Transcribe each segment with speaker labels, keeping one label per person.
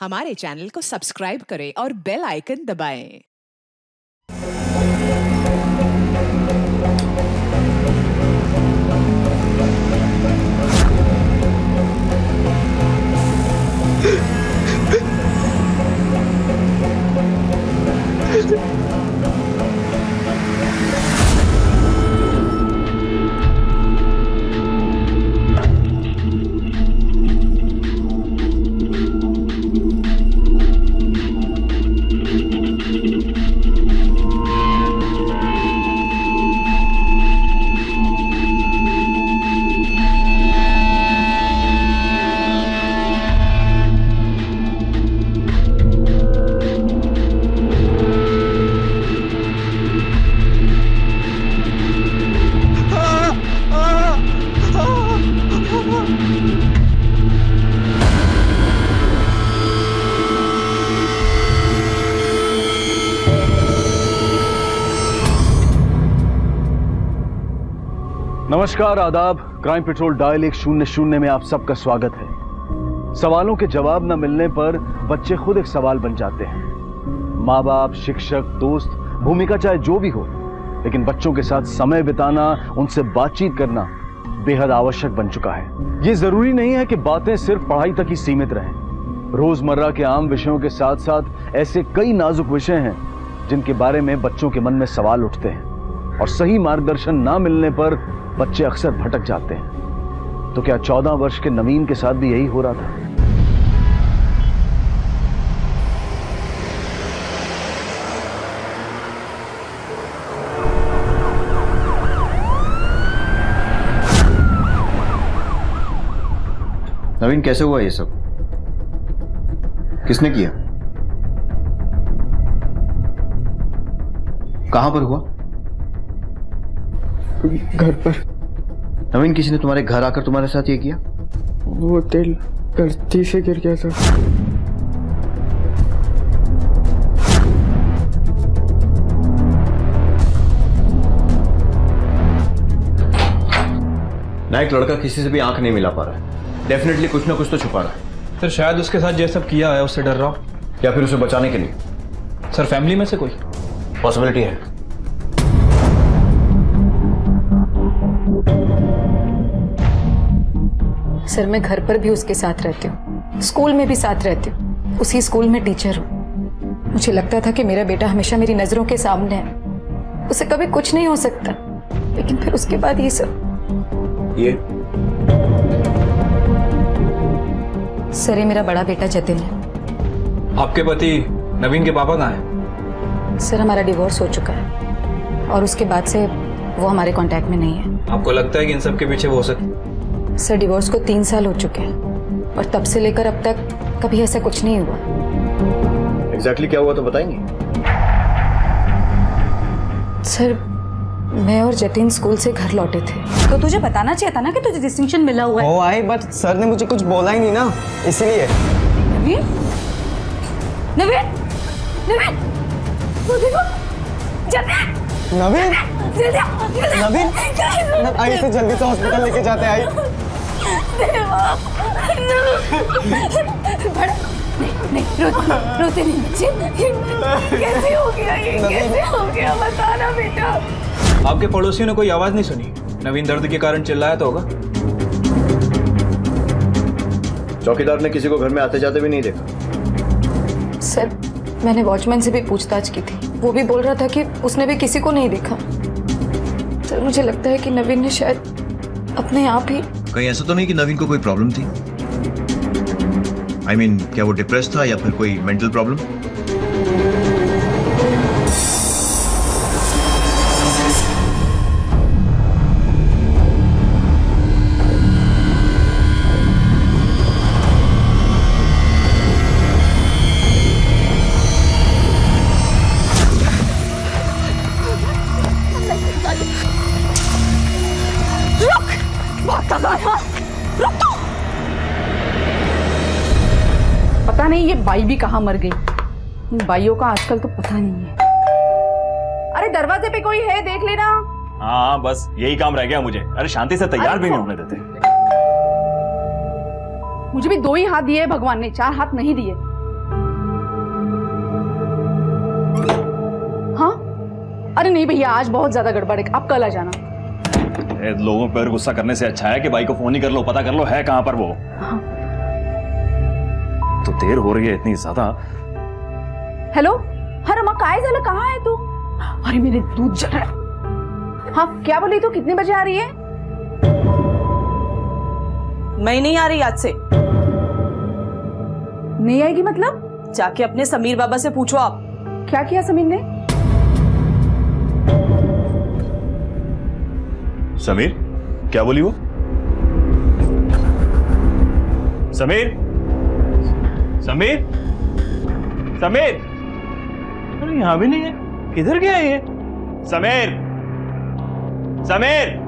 Speaker 1: हमारे चैनल को सब्सक्राइब करें और बेल आइकन दबाएं।
Speaker 2: नमस्कार, आदाब। क्राइम पेट्रोल डायल 100 में आप सबका स्वागत है। सवालों के जवाब न मिलने पर बच्चे खुद एक सवाल बन जाते हैं। माँ बाप, शिक्षक, दोस्त, भूमिका चाहे जो भी हो, लेकिन बच्चों के साथ समय बिताना, उनसे बातचीत करना बेहद आवश्यक बन चुका है। ये जरूरी नहीं है कि बातें सिर्फ पढ़ाई तक ही सीमित रहें। रोजमर्रा के आम विषयों के साथ साथ ऐसे कई नाजुक विषय हैं जिनके बारे में बच्चों के मन में सवाल उठते हैं और सही मार्गदर्शन ना मिलने पर बच्चे अक्सर भटक जाते हैं। तो क्या 14 वर्ष के नवीन के साथ भी यही हो रहा था?
Speaker 3: नवीन, कैसे हुआ ये सब? किसने किया? कहां पर हुआ?
Speaker 4: घर पर।
Speaker 3: नवीन, किसी ने तुम्हारे घर आकर तुम्हारे साथ ये किया?
Speaker 4: वो तेल गलती से गिर गया था।
Speaker 3: ना एक लड़का किसी से भी आंख नहीं मिला पा रहा है। डेफिनेटली कुछ ना कुछ तो छुपा रहा है।
Speaker 5: सर, शायद उसके साथ ये सब किया है, उससे डर रहा हो,
Speaker 3: या फिर उसे बचाने के लिए।
Speaker 5: सर, फैमिली में से कोई
Speaker 3: पॉसिबिलिटी है।
Speaker 6: सर, मैं घर पर भी उसके साथ रहती हूँ, स्कूल में भी साथ रहती हूँ, उसी स्कूल में टीचर हूँ। मुझे लगता था कि मेरा बेटा हमेशा मेरी नजरों के सामने है, उसे कभी कुछ नहीं हो सकता, लेकिन फिर उसके बाद ये सब।
Speaker 3: ये
Speaker 6: सर, ये मेरा बड़ा बेटा जतिन है।
Speaker 5: आपके पति नवीन के पापा कहाँ हैं?
Speaker 6: सर, हमारा डिवोर्स हो चुका है और उसके बाद से वो हमारे कांटेक्ट में नहीं है।
Speaker 5: आपको लगता है कि इन सब के पीछे वो हो सकता?
Speaker 6: सर, डिवोर्स को 3 साल हो चुके हैं और तब से लेकर अब तक कभी ऐसा कुछ नहीं हुआ।
Speaker 3: एग्जैक्टली क्या हुआ तो बताएंगे?
Speaker 6: सर, मैं और जतिन स्कूल से घर लौटे थे।
Speaker 7: तो तुझे बताना चाहिए था ना कि तुझे डिस्टिंक्शन मिला हुआ है।
Speaker 4: ओ आई, बट सर ने मुझे कुछ बोला ही नहीं ना, इसलिए।
Speaker 7: नवीन, नवीन, नवीन, वो देखो, जतिन,
Speaker 4: नवीन,
Speaker 7: जल्दी आओ, जल्दी आओ।
Speaker 4: नवीन, आई इसे जल्दी से हॉस्पिटल लेके जाते हैं। आई
Speaker 7: बड़ा नहीं, रोते नहीं बच्चे। कैसे हो गया ये? कैसे हो गया? बताना बेटा।
Speaker 5: आपके पड़ोसियों ने कोई आवाज नहीं सुनी? नवीन दर्द के कारण चिल्लाया तो होगा।
Speaker 3: चौकीदार ने किसी को घर में आते जाते भी नहीं देखा?
Speaker 6: सर, मैंने वॉचमैन से भी पूछताछ की थी, वो भी बोल रहा था कि उसने भी किसी को नहीं देखा। सर, मुझे लगता है कि नवीन ने शायद अपने आप ही।
Speaker 3: कहीं ऐसा तो नहीं कि नवीन को कोई प्रॉब्लम थी? I mean, क्या वो डिप्रेस था या फिर कोई मेंटल प्रॉब्लम?
Speaker 7: पता नहीं ये बाई भी कहाँ मर गई। इन बाइयों का आजकल तो पता नहीं है। अरे दरवाजे पे कोई है, देख लेना।
Speaker 8: हाँ, बस यही काम रह गया मुझे। अरे शांति से तैयार भी नहीं होने देते।
Speaker 7: मुझे भी 2 ही हाथ दिए भगवान ने, 4 हाथ नहीं दिए। अरे नहीं भैया, आज बहुत ज्यादा गड़बड़ है, आप कल आ जाना।
Speaker 8: लोगों पर गुस्सा करने से अच्छा है कि भाई को फोन ही कर लो, पता कर लो है कहां पर वो।
Speaker 7: हाँ।
Speaker 8: तो देर हो रही है इतनी ज्यादा।
Speaker 7: हेलो, हाँ रमा, काय झालं, कहाँ है तू? अरे मेरे दूध जल रहा है। हाँ क्या बोली तू, कितने बजे आ रही है?
Speaker 9: मैं नहीं आ रही आज से।
Speaker 7: नहीं आएगी मतलब?
Speaker 9: जाके अपने समीर बाबा से पूछो आप।
Speaker 7: क्या किया समीर ने?
Speaker 8: समीर क्या बोली वो? समीर समीर समीर, अरे यहां भी नहीं है, किधर गया ये? समीर समीर,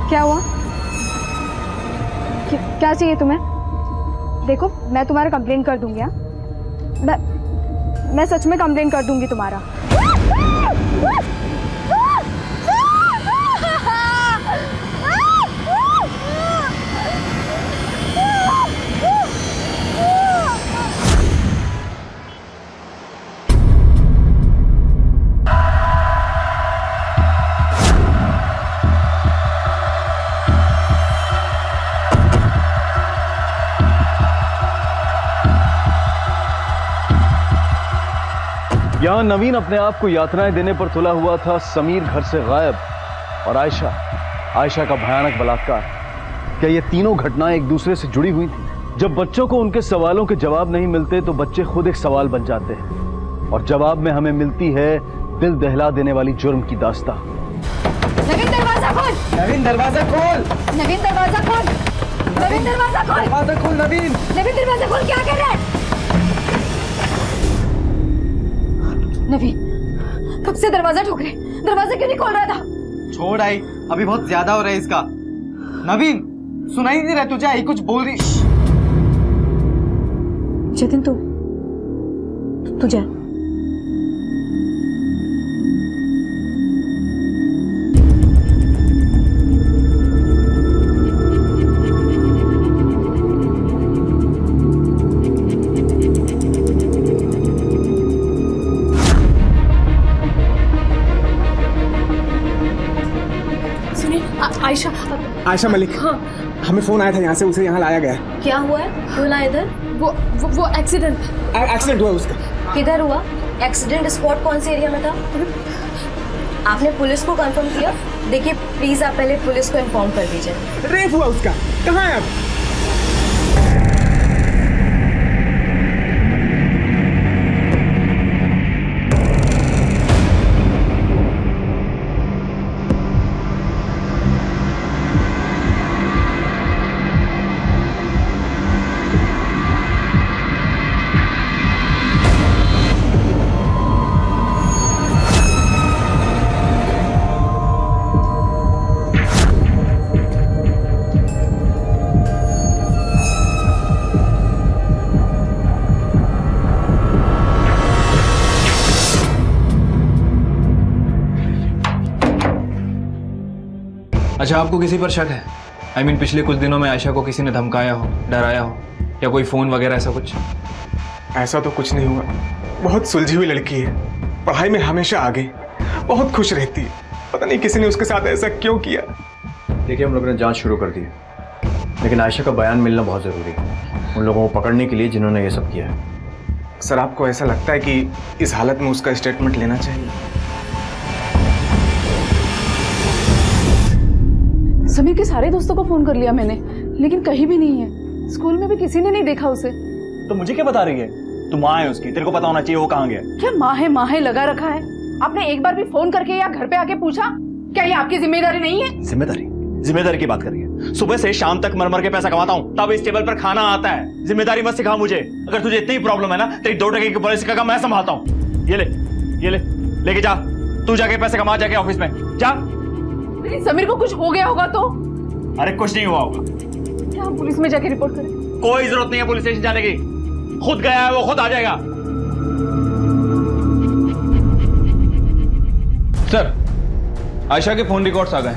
Speaker 10: क्या हुआ? क्या चाहिए तुम्हें? देखो मैं तुम्हारा कंप्लेन कर दूंगी। मैं सच में कंप्लेन कर दूंगी तुम्हारा।
Speaker 2: यहां नवीन अपने आप को यातनाएं देने पर तुला हुआ था। समीर घर से गायब और आयशा का भयानक बलात्कार। क्या ये तीनों घटनाएं एक दूसरे से जुड़ी हुई थी? जब बच्चों को उनके सवालों के जवाब नहीं मिलते तो बच्चे खुद एक सवाल बन जाते हैं और जवाब में हमें मिलती है दिल दहला देने वाली जुर्म की दास्तां।
Speaker 6: नवीन दरवाजा खोल!
Speaker 4: नवीन दरवाजा खोल!
Speaker 6: नवीन दरवाजा खोल! नवीन दरवाजा खोल!
Speaker 4: दरवाजा खोल नवीन!
Speaker 6: नवीन दरवाजा खोल! क्या कर रहा है नवीन? कब से दरवाजा ठोक रहे? दरवाजा क्यों नहीं खोल रहा था?
Speaker 4: छोड़ आई, अभी बहुत ज्यादा हो रहा है इसका। नवीन सुनाई नहीं रहा तुझे? आई कुछ बोल रही।
Speaker 6: जतिन तू जा।
Speaker 4: आयशा मलिक। हाँ। हमें फोन आया था यहाँ से, उसे यहाँ लाया गया।
Speaker 6: क्या हुआ है? क्यों लाया इधर? वो एक्सीडेंट
Speaker 4: हुआ उसका।
Speaker 6: किधर हुआ? एक्सीडेंट स्पॉट कौन से एरिया में था? आपने पुलिस को कंफर्म किया? देखिए प्लीज आप पहले पुलिस को इन्फॉर्म कर दीजिए।
Speaker 4: रेप हुआ उसका। कहाँ है अब?
Speaker 5: अच्छा आपको किसी पर शक है? I mean, पिछले कुछ दिनों में आयशा को किसी ने धमकाया हो, डराया हो या कोई फोन वगैरह ऐसा कुछ?
Speaker 11: ऐसा तो कुछ नहीं हुआ। बहुत सुलझी हुई लड़की है, पढ़ाई में हमेशा आगे, बहुत खुश रहती है। पता नहीं किसी ने उसके साथ ऐसा क्यों किया।
Speaker 3: देखिए हम लोगों ने जांच शुरू कर दी है, लेकिन आयशा का बयान मिलना बहुत ज़रूरी है उन लोगों को पकड़ने के लिए जिन्होंने ये सब किया है।
Speaker 11: सर आपको ऐसा लगता है कि इस हालत में उसका स्टेटमेंट लेना चाहिए?
Speaker 7: समीर के सारे दोस्तों को फोन कर लिया मैंने, लेकिन कहीं भी नहीं है। स्कूल में भी किसी ने नहीं देखा उसे।
Speaker 8: तो मुझे क्या बता रही है? तू माँ है उसकी, तेरे को पता होना चाहिए वो कहाँ गया।
Speaker 7: क्या माँ है लगा रखा है? आपने एक बार भी फोन करके या घर पे आके पूछा? क्या ये आपकी जिम्मेदारी नहीं है?
Speaker 8: जिम्मेदारी की बात कर रही है। सुबह से शाम तक मर के पैसा कमाता हूँ, तब इस टेबल पर खाना आता है। जिम्मेदारी मत सिखा मुझे। अगर तुझे इतनी प्रॉब्लम है ना, तेरी 2 टके की पॉलिसी का काम मैं संभालता हूँ। ये ले लेके जा। तू जाके पैसे कमा, जाके ऑफिस में जा।
Speaker 7: लेकिन समीर को कुछ हो गया होगा तो?
Speaker 8: अरे कुछ नहीं हुआ होगा।
Speaker 7: क्या हम पुलिस में जाके रिपोर्ट करें?
Speaker 8: कोई जरूरत नहीं है पुलिस स्टेशन जाने की। खुद गया है वो, खुद आ जाएगा।
Speaker 5: सर, आयशा के फोन रिकॉर्ड्स आ गए।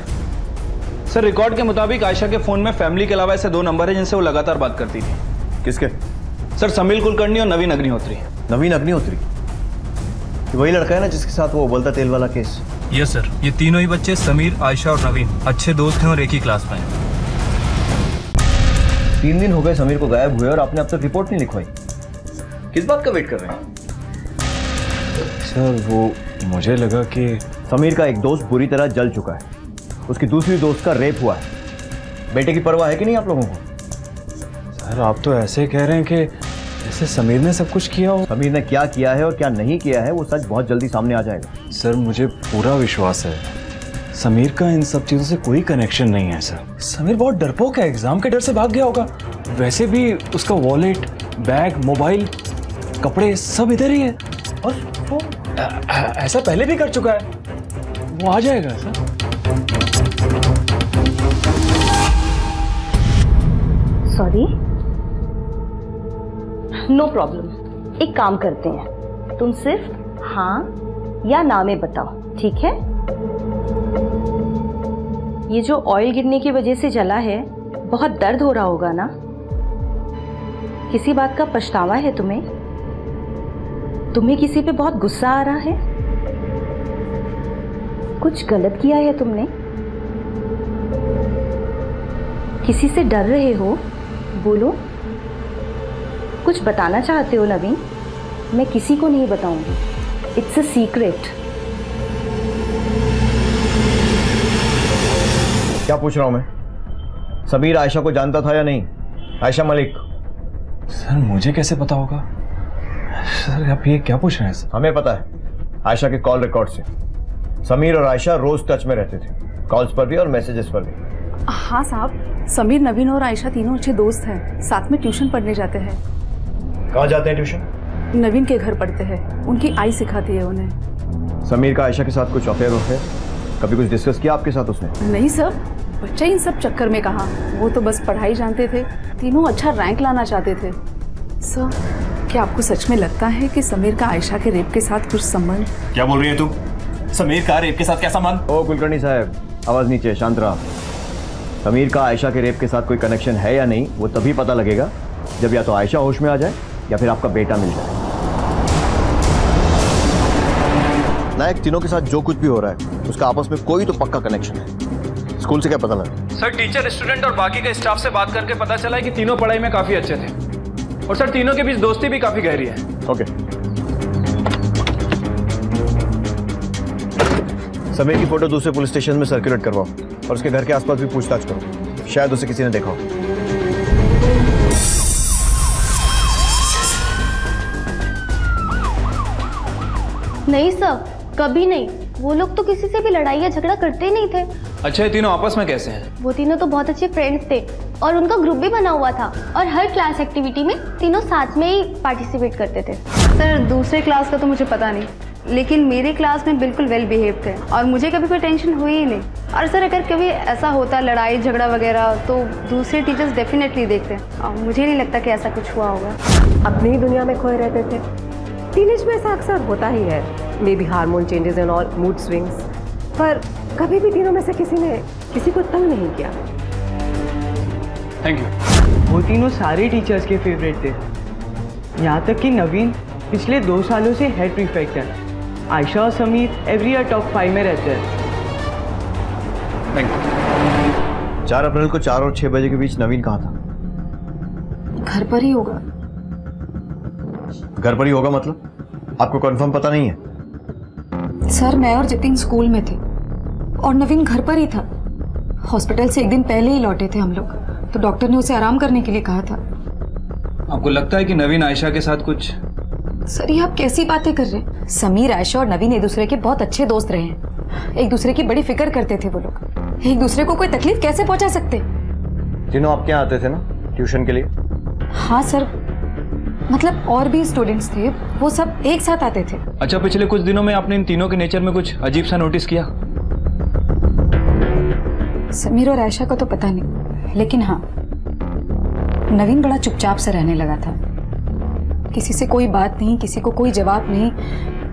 Speaker 5: सर, रिकॉर्ड के मुताबिक आयशा के फोन में फैमिली के अलावा ऐसे 2 नंबर हैं जिनसे वो लगातार बात करती थी।
Speaker 3: किसके?
Speaker 5: सर, समीर कुलकर्णी और नवीन अग्निहोत्री।
Speaker 3: नवीन अग्निहोत्री? वही लड़का है ना जिसके साथ वो उबलता तेल वाला केस?
Speaker 5: यस सर, ये तीनों ही बच्चे समीर, आयशा और नवीन अच्छे दोस्त हैं और एक ही क्लास में हैं।
Speaker 3: 3 दिन हो गए समीर को गायब हुए और आपने अब तक रिपोर्ट नहीं लिखवाई। किस बात का वेट कर रहे हैं?
Speaker 2: सर, वो मुझे लगा कि
Speaker 3: समीर का एक दोस्त बुरी तरह जल चुका है। उसकी दूसरी दोस्त का रेप हुआ है। बेटे की परवाह है कि नहीं आप लोगों को?
Speaker 2: सर, आप तो ऐसे कह रहे हैं कि जैसे समीर ने सब कुछ किया हो।
Speaker 3: समीर ने क्या किया है और क्या नहीं किया है वो सच बहुत जल्दी सामने आ जाएगा।
Speaker 2: सर, मुझे पूरा विश्वास है समीर का इन सब चीजों से कोई कनेक्शन नहीं है। सर, समीर बहुत डरपोक है, एग्जाम के डर से भाग गया होगा। वैसे भी उसका वॉलेट, बैग, मोबाइल, कपड़े सब इधर ही है और वो ऐसा पहले भी कर चुका है। वो आ जाएगा सर।
Speaker 12: Sorry, no problem. एक काम करते हैं, तुम सिर्फ हाँ या ना में बताओ, ठीक है? ये जो ऑयल गिरने की वजह से जला है, बहुत दर्द हो रहा होगा ना? किसी बात का पछतावा है तुम्हें? तुम्हें किसी पे बहुत गुस्सा आ रहा है? कुछ गलत किया है तुमने? किसी से डर रहे हो? बोलो। कुछ बताना चाहते हो नवीन? मैं किसी को नहीं बताऊंगी। It's a secret.
Speaker 3: क्या पूछ रहा हूं मैं? समीर आयशा को जानता था या नहीं? आयशा मलिक।
Speaker 2: सर, मुझे कैसे पता होगा? सर, आप ये क्या पूछ रहे हैं?
Speaker 3: हमें पता है आयशा के कॉल रिकॉर्ड से। समीर और आयशा रोज टच में रहते थे, कॉल्स पर भी और मैसेजेस पर भी।
Speaker 7: हाँ साहब, समीर, नवीन और आयशा तीनों अच्छे दोस्त हैं। साथ में ट्यूशन पढ़ने जाते हैं।
Speaker 3: कहाँ जाते हैं ट्यूशन?
Speaker 7: नवीन के घर पढ़ते हैं। उनकी आई सिखाती है उन्हें।
Speaker 3: समीर का आयशा के साथ कुछ अफेयर है? कभी कुछ डिस्कस किया आपके साथ उसने?
Speaker 7: नहीं सर, बच्चा इन सब चक्कर में कहा। वो तो बस पढ़ाई जानते थे। तीनों अच्छा रैंक लाना चाहते थे। सर, क्या आपको सच में लगता है कि समीर का आयशा के रेप के साथ कुछ संबंध?
Speaker 8: क्या बोल रही है तू? समीर का रेप के साथ क्या संबंध?
Speaker 3: ओ कुलकर्णी साहब, आवाज नीचे, शांत रहा। समीर का आयशा के रेप के साथ कोई कनेक्शन है या नहीं वो तभी पता लगेगा जब या तो आयशा होश में आ जाए या फिर आपका बेटा मिल जाए। नायक, तीनों के साथ जो कुछ भी हो रहा है उसका आपस में कोई तो पक्का कनेक्शन है। स्कूल से क्या पता लगा?
Speaker 5: सर, टीचर, स्टूडेंट और बाकी के स्टाफ से बात करके पता चला है कि तीनों पढ़ाई में काफी अच्छे थे और सर तीनों के बीच दोस्ती भी काफी गहरी है।
Speaker 3: ओके। समीर की फोटो दूसरे पुलिस स्टेशन में सर्कुलेट करवाओ और उसके घर के आसपास भी पूछताछ करो, शायद उसे किसी ने देखा हो।
Speaker 12: नहीं सर, कभी नहीं। वो लोग तो किसी से भी लड़ाई या झगड़ा करते ही नहीं थे।
Speaker 5: अच्छा, ये तीनों आपस में कैसे हैं?
Speaker 12: वो तीनों तो बहुत अच्छे फ्रेंड्स थे और उनका ग्रुप भी बना हुआ था और हर क्लास एक्टिविटी में तीनों साथ में ही पार्टिसिपेट करते थे।
Speaker 10: सर, दूसरे क्लास का तो मुझे पता नहीं, लेकिन मेरे क्लास में बिल्कुल वेल बिहेव थे और मुझे कभी कोई टेंशन हुई ही नहीं। और सर, अगर कभी ऐसा होता लड़ाई झगड़ा वगैरह तो दूसरे टीचर्स डेफिनेटली देखते हैं और मुझे नहीं लगता कि ऐसा कुछ हुआ होगा।
Speaker 13: अपनी ही दुनिया में खोए रहते थे। टीनेज में ऐसा अक्सर होता ही है, may be hormone changes and all, mood swings, पर कभी भी तीनों में से किसी ने किसी को तंग नहीं किया।
Speaker 5: Thank you.
Speaker 14: वो तीनों सारे टीचर्स के फेवरेट थे, यहाँ तक कि नवीन पिछले 2 सालों से हेड प्रीफेक्ट है। आयशा और समीर एवरी ईयर टॉप 5 में रहते हैं।
Speaker 5: Thank you.
Speaker 3: 4 अप्रैल को 4 और 6 बजे के बीच नवीन कहाँ था?
Speaker 6: घर पर ही होगा।
Speaker 3: घर पर ही होगा मतलब? आपको कंफर्म पता नहीं है?
Speaker 6: सर, मैं और जितिन स्कूल में थे और नवीन घर पर ही था। हॉस्पिटल से एक दिन पहले ही लौटे थे हम लोग, तो डॉक्टर ने उसे आराम करने के लिए कहा था।
Speaker 5: आपको लगता है कि नवीन आयशा के साथ कुछ?
Speaker 6: सर ये आप कैसी बातें कर रहे हैं? समीर, आयशा और नवीन एक दूसरे के बहुत अच्छे दोस्त रहे हैं। एक दूसरे की बड़ी फिक्र करते थे वो लोग। एक दूसरे को कोई तकलीफ कैसे पहुंचा सकते?
Speaker 3: तीनों आपके यहाँ आते थे ना ट्यूशन के लिए?
Speaker 6: हाँ सर, मतलब और भी स्टूडेंट्स थे, वो सब एक साथ आते थे।
Speaker 5: अच्छा, पिछले कुछ दिनों में आपने इन तीनों के नेचर में कुछ अजीब सा नोटिस किया?
Speaker 6: समीर और आयशा का तो पता नहीं, लेकिन हाँ, नवीन बड़ा चुपचाप सा रहने लगा था। किसी से कोई बात नहीं, किसी को कोई जवाब नहीं,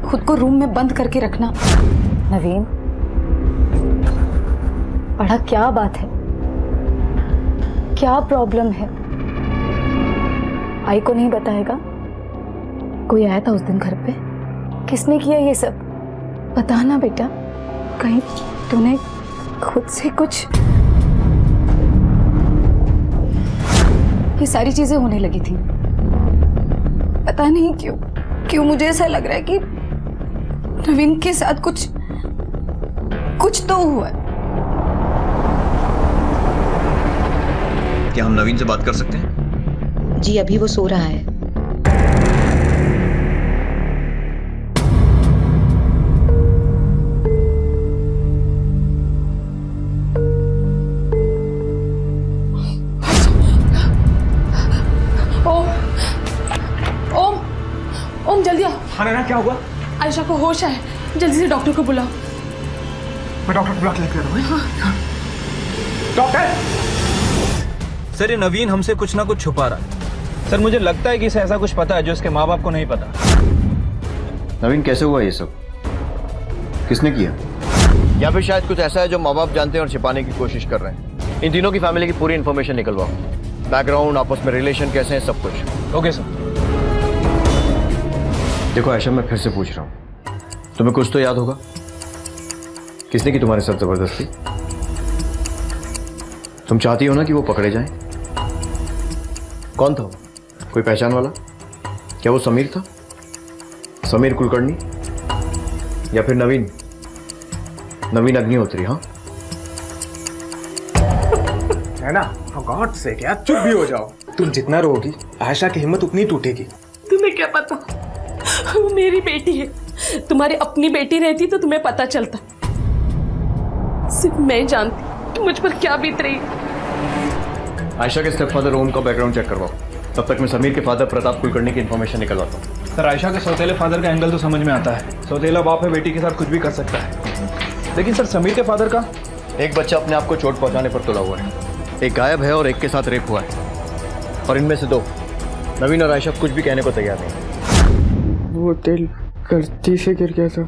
Speaker 6: खुद को रूम में बंद करके रखना। नवीन, बड़ा क्या बात है? क्या प्रॉब्लम है? आई को नहीं बताएगा? कोई आया था उस दिन घर पे? किसने किया ये सब? बताना बेटा, कहीं तूने खुद से कुछ? ये सारी चीजें होने लगी थी। पता नहीं क्यों मुझे ऐसा लग रहा है कि नवीन के साथ कुछ तो हुआ है।
Speaker 3: क्या हम नवीन से बात कर सकते हैं?
Speaker 15: जी अभी वो सो रहा है।
Speaker 7: ओम जल्दी आओ।
Speaker 11: हाँ नैना, क्या हुआ?
Speaker 7: आयशा को होश है, जल्दी से डॉक्टर को बुलाओ।
Speaker 11: मैं डॉक्टर को बुला के लेकर आ रहा हूँ। डॉक्टर!
Speaker 5: सर ये नवीन हमसे कुछ ना कुछ छुपा रहा है। सर मुझे लगता है कि इसे ऐसा कुछ पता है जो इसके माँ बाप को नहीं पता।
Speaker 3: नवीन कैसे हुआ ये सब? किसने किया? या फिर शायद कुछ ऐसा है जो माँ बाप जानते हैं और छिपाने की कोशिश कर रहे हैं। इन तीनों की फैमिली की पूरी इन्फॉर्मेशन निकलवाओ, बैकग्राउंड, आपस में रिलेशन कैसे हैं, सब कुछ।
Speaker 5: Okay sir.
Speaker 3: देखो आयशा, मैं फिर से पूछ रहा हूँ, तुम्हें कुछ तो याद होगा? किसने की तुम्हारे साथ जबरदस्ती? तुम चाहती हो ना कि वो पकड़े जाएं? कौन था वो? कोई पहचान वाला? क्या वो समीर था? समीर कुलकर्णी या फिर नवीन अग्निहोत्री? हाँ
Speaker 11: है ना, गॉड से क्या, चुप भी हो जाओ। तुम जितना रोगी आयशा की हिम्मत उतनी टूटेगी।
Speaker 7: तुम्हें क्या पता, वो मेरी बेटी है। तुम्हारी अपनी बेटी रहती तो तुम्हें पता चलता। सिर्फ मैं जानती कि मुझ पर क्या बीत रही है।
Speaker 3: आयशा के स्टेपफादर ओम का बैकग्राउंड चेक करवाओ, तब तक मैं समीर के फादर प्रताप कुलकर्णी की इन्फॉर्मेशन निकलवाता हूँ।
Speaker 5: सर आयशा के सौतेले फादर का एंगल तो समझ में आता है। सौतेला बाप है, बेटी के साथ कुछ भी कर सकता है। लेकिन सर समीर के फादर का?
Speaker 3: एक बच्चा अपने आप को चोट पहुंचाने पर तुला हुआ है, एक गायब है और एक के साथ रेप हुआ है। और इनमें से दो, नवीन और आयशा, कुछ भी कहने को तैयार नहीं।
Speaker 14: वो तेल गलती से गिर गया था।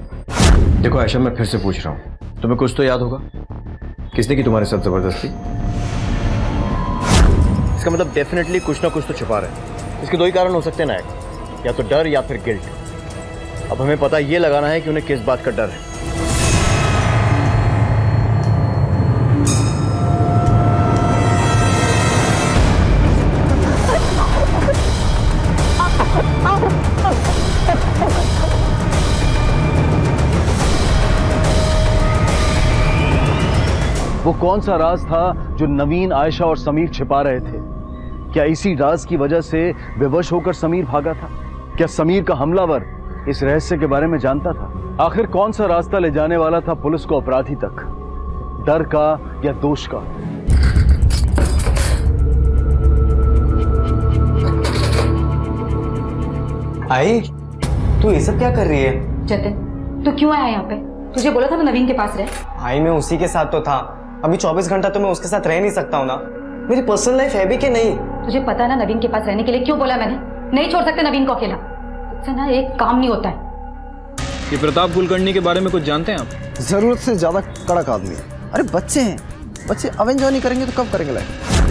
Speaker 3: देखो आयशा, मैं फिर से पूछ रहा हूँ, तुम्हें कुछ तो याद होगा? किसने की तुम्हारे साथ जबरदस्ती? इसका मतलब डेफिनेटली कुछ ना कुछ तो छुपा रहे हैं। इसके दो ही कारण हो सकते हैं नायक, या तो डर या फिर गिल्ट। अब हमें पता ये लगाना है कि उन्हें किस बात का डर है।
Speaker 2: वो कौन सा राज था जो नवीन, आयशा और समीर छिपा रहे थे? क्या इसी राज की वजह से विवश होकर समीर भागा था? क्या समीर का हमलावर इस रहस्य के बारे में जानता था? आखिर कौन सा रास्ता ले जाने वाला था पुलिस को अपराधी तक? डर का या दोष का?
Speaker 4: आई, तू ये सब क्या कर रही है?
Speaker 6: जतिन, तू क्यों आया यहाँ पे? तुझे बोला था ना नवीन के पास रह।
Speaker 4: आई, मैं उसी के साथ तो था। अभी 24 घंटा तो मैं उसके साथ रह नहीं सकता हूँ ना। मेरी पर्सनल लाइफ है भी कि नहीं?
Speaker 6: तुझे पता ना नवीन के पास रहने के लिए क्यों बोला मैंने? नहीं छोड़ सकते नवीन को अकेला। तुझसे ना एक काम नहीं होता है।
Speaker 5: ये प्रताप कुलकर्णी के बारे में कुछ जानते हैं आप?
Speaker 16: जरूरत से ज्यादा कड़क आदमी है। अरे बच्चे हैं, बच्चे अब एंजॉय नहीं करेंगे तो कब करेंगे लाइफ?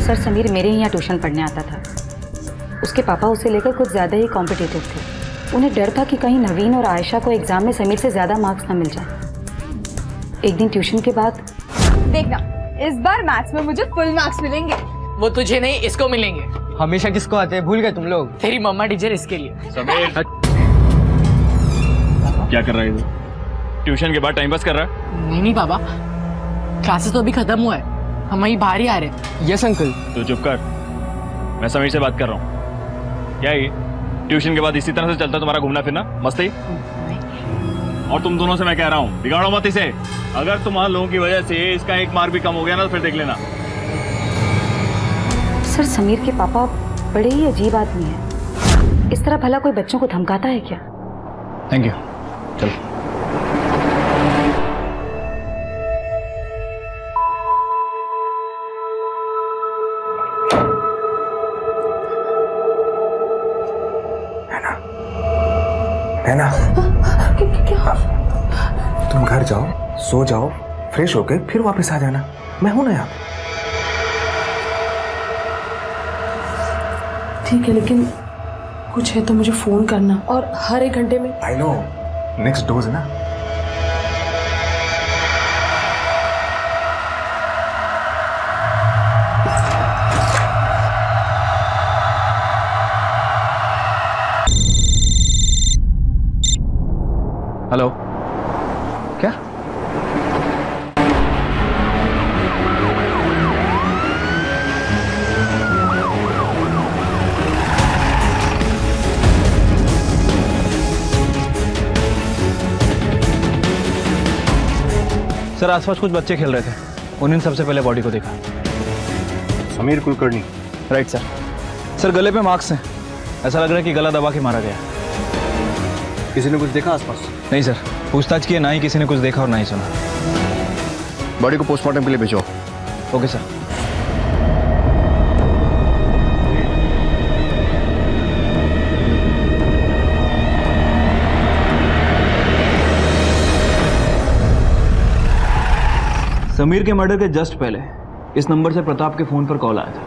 Speaker 6: सर समीर मेरे ही यहाँ ट्यूशन पढ़ने आता था। उसके पापा उसे लेकर कुछ ज्यादा ही कॉम्पिटिटिव थे। उन्हें डर था कि कहीं नवीन और आयशा को एग्जाम में समीर से ज्यादा मार्क्स ना मिल जाए। एक दिन ट्यूशन के बाद,
Speaker 17: देखना इस बार मैथ्स में मुझे फुल मार्क्स मिलेंगे।
Speaker 18: वो तुझे नहीं, इसको मिलेंगे।
Speaker 4: हमेशा किसको आते हैं, भूल गए तुम लोग?
Speaker 18: तेरी मम्मा टीचर इसके लिए।
Speaker 8: क्या कर रहा है तू? ट्यूशन के बाद टाइम पास कर रहा है?
Speaker 18: नहीं बाबा, क्लासेस तो अभी खत्म हुआ है। हम वहीं बाहर ही आ रहे हैं। Yes uncle.
Speaker 8: तू चुप कर, मैं समीर से बात कर रहा हूँ। क्या ये ट्यूशन के बाद इसी तरह से चलता तुम्हारा घूमना फिरना मस्ती? और तुम दोनों से मैं कह रहा हूँ बिगाड़ो मत इसे। अगर तुम्हारे लोगों की वजह से इसका एक मार्क भी कम हो गया ना तो फिर देख लेना।
Speaker 12: सर समीर के पापा बड़े ही अजीब आदमी हैं। इस तरह भला कोई बच्चों को धमकाता है क्या?
Speaker 5: Thank you. चलो।
Speaker 11: नैना,
Speaker 7: क्या?
Speaker 11: तुम घर जाओ, सो जाओ, फ्रेश होके फिर वापस आ जाना। मैं हूं ना यहाँ पे।
Speaker 7: ठीक है, लेकिन कुछ है तो मुझे फोन करना, और हर 1 घंटे में।
Speaker 11: आई नो, नेक्स्ट डोज ना।
Speaker 5: हेलो, क्या? सर आसपास कुछ बच्चे खेल रहे थे, उन्होंने सबसे पहले बॉडी को देखा।
Speaker 3: Sameer Kulkarni?
Speaker 5: Right sir. Sir गले पे मार्क्स हैं, ऐसा लग रहा है कि गला दबा के मारा गया।
Speaker 3: किसी ने कुछ देखा आसपास?
Speaker 5: नहीं सर, पूछताछ की है, ना ही किसी ने कुछ देखा और ना ही सुना।
Speaker 3: बॉडी को पोस्टमार्टम के लिए भेजो।
Speaker 5: Okay sir. समीर के मर्डर के जस्ट पहले इस नंबर से प्रताप के फोन पर कॉल आया था।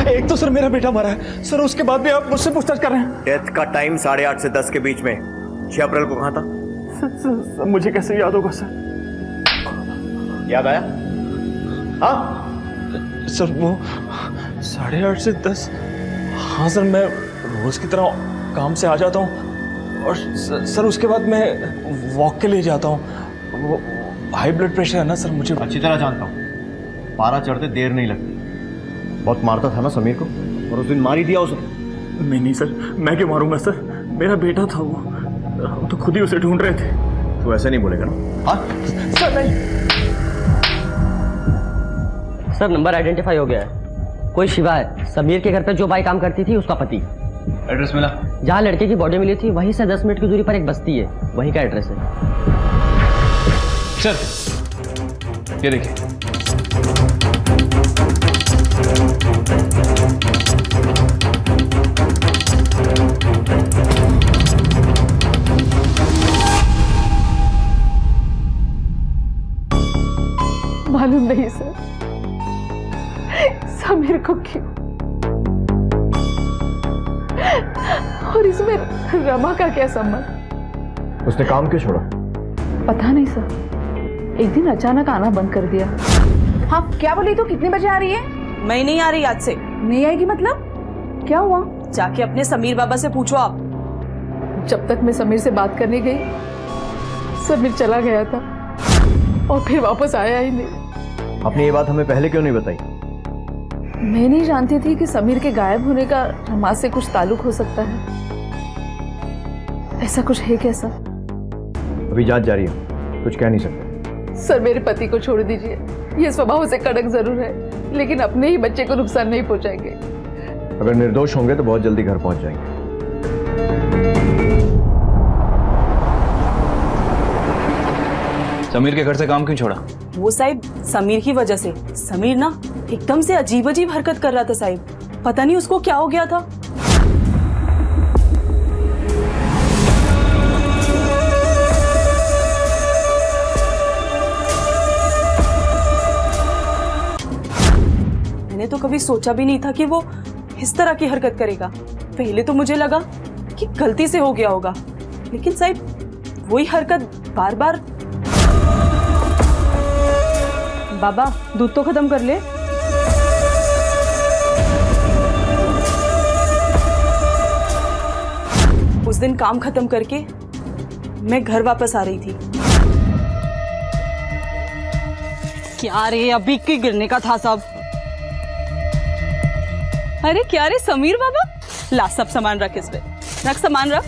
Speaker 8: एक तो सर मेरा बेटा मरा है सर, उसके बाद भी आप मुझसे पूछताछ कर रहे हैं।
Speaker 3: डेथ का टाइम 8:30 से 10 के बीच में 6 अप्रैल को कहाँ था?
Speaker 8: सर, मुझे कैसे याद होगा सर?
Speaker 3: याद आया? हाँ
Speaker 8: सर वो 8:30 से 10। हाँ सर, मैं रोज की तरह काम से आ जाता हूँ और सर उसके बाद मैं वॉक के लिए जाता हूँ। वो हाई ब्लड प्रेशर है ना सर, मुझे
Speaker 3: अच्छी तरह जानता हूँ। पारा चढ़ते देर नहीं लगती। बहुत मारता था ना समीर को, और उस दिन मार ही दिया उसे।
Speaker 8: नहीं सर, मैं क्यों मारूंगा सर? मेरा बेटा था वो, हम तो खुद ही उसे ढूंढ रहे थे।
Speaker 3: तू ऐसे नहीं बोलेगा ना? हाँ
Speaker 8: सर नहीं।
Speaker 19: सर नंबर आइडेंटिफाई हो गया है। कोई शिवा है, समीर के घर पर जो बाई काम करती थी उसका पति।
Speaker 5: एड्रेस मिला?
Speaker 19: जहाँ लड़के की बॉडी मिली थी वहीं से 10 मिनट की दूरी पर एक बस्ती है, वहीं का एड्रेस है।
Speaker 5: सर ये देखिए।
Speaker 7: मालूम नहीं सर, समीर को क्यों, और इसमें रमा का क्या संबंध?
Speaker 3: उसने काम क्यों छोड़ा?
Speaker 7: पता नहीं सर, एक दिन अचानक आना बंद कर दिया। हाँ क्या बोली? तो कितने बजे आ रही है?
Speaker 9: मैं नहीं आ रही आज से।
Speaker 7: नहीं आएगी मतलब? क्या हुआ?
Speaker 9: जाके अपने समीर बाबा से पूछो आप।
Speaker 7: जब तक मैं समीर से बात करने गई, समीर चला गया था और फिर वापस आया ही नहीं।
Speaker 3: आपने ये बात हमें पहले क्यों नहीं बताई?
Speaker 7: मैं नहीं जानती थी कि समीर के गायब होने का रमा से कुछ ताल्लुक हो सकता है। ऐसा कुछ है क्या सर?
Speaker 3: अभी जांच जारी है, कुछ कह नहीं सकते।
Speaker 7: सर मेरे पति को छोड़ दीजिए, ये स्वभाव से कड़क जरूर है, लेकिन अपने ही बच्चे को नुकसान नहीं पहुंचाएंगे।
Speaker 3: अगर निर्दोष होंगे तो बहुत जल्दी घर पहुंच जाएंगे।
Speaker 5: समीर के घर से काम क्यों छोड़ा?
Speaker 9: वो साहिब समीर की वजह से। समीर ना एकदम से अजीब अजीब हरकत कर रहा था साहिब, पता नहीं उसको क्या हो गया था। मैंने तो कभी सोचा भी नहीं था कि वो इस तरह की हरकत करेगा। पहले तो मुझे लगा कि गलती से हो गया होगा, लेकिन साहिब वही हरकत बार बार। बाबा दूध तो खत्म कर ले। उस दिन काम खत्म करके मैं घर वापस आ रही थी। क्या रे, अभी की गिरने का था सब। अरे क्या रे समीर बाबा, ला सब सामान रख इस पे, रख सामान रख।